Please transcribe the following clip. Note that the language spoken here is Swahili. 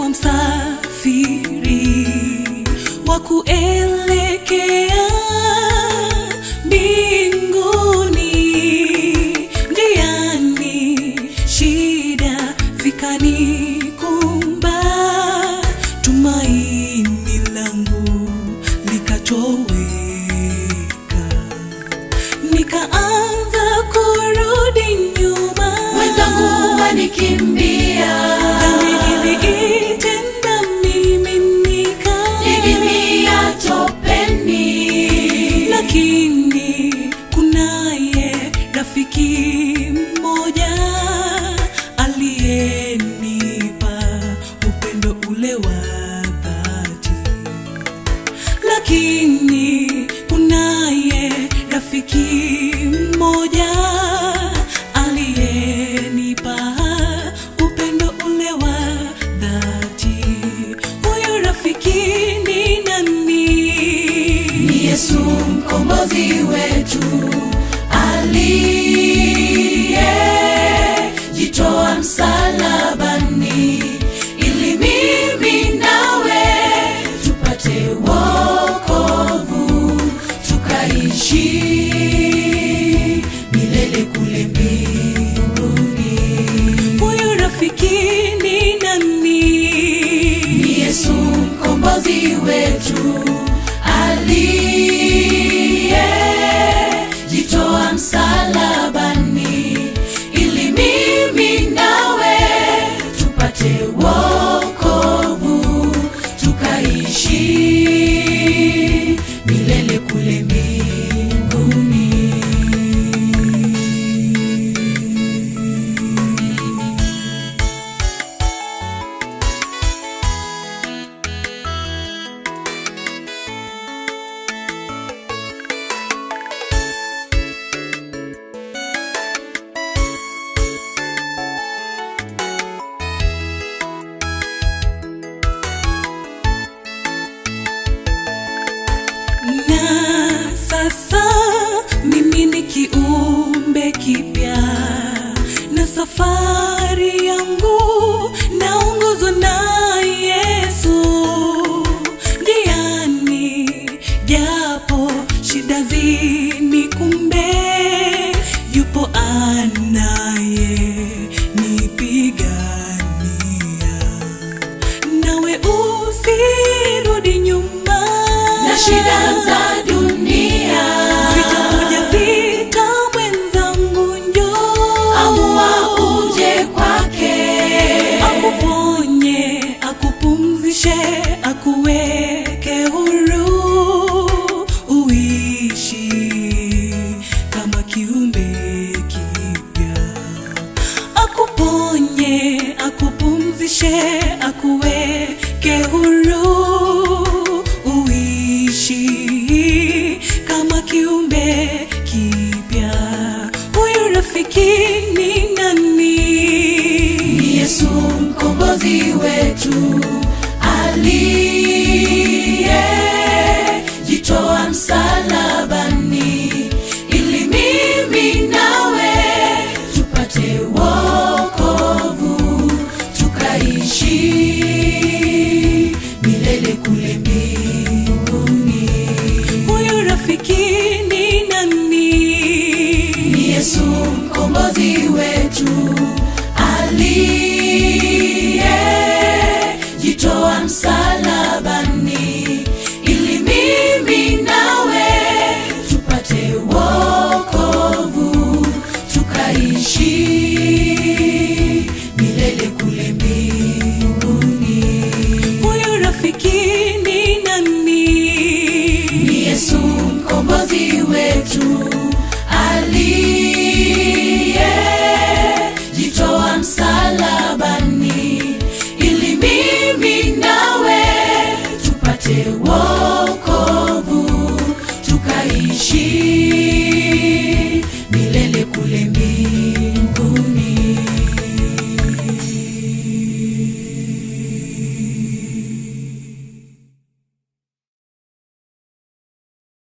kama msafiri wa kuelekea mbinguni. Njiani shida zikanikumba, tumaini langu likatoweka. Nikaanza kurudi nyuma, wenzangu wanikimbia. dhambi iliitenda Nigimia topeni, lakini kunaye rafiki mmoja aliyenipa upendo ule wa dhati. Lakini kunaye rafiki mmoja aliyenipa upendo ule wa dhati. Huyu rafiki ni nani? ni Yesu mkombozi wetu, aliyejitoa msalabani ili mimi nawe tupate wokovu, tukaishi milele kule mbinguni. Huyu rafiki ni nani? ni Yesu mkombozi wetu, aliyejitoa msalabani ili mimi nawe tupate wokovu, tukaishi milele kule mbinguni. Na sasa mimi ni kiumbe kipya, na safari yangu naongozwa na Yesu. Njiani japo shida zinikumbe, yupo anaye nipigania. Nawe usirudi nyuma na shida za dunia, zitakuja vita mwenzangu, njoo amua uje kwake, akuponye, akupumzishe, akuweke huru, uishi kama kiumbe kipya. Akuponye, akupumzishe, akuweke huru, uishi kama kiumbe kipya. Huyu rafiki ni nani? ni Yesu mkombozi wetu, aliyejitoa msalabani ili mimi nawe tupate wokovu, tukaishi milele kule mbinguni. Huyu rafiki ni nani? ni Yesu mkombozi wetu, aliyejitoa msalabani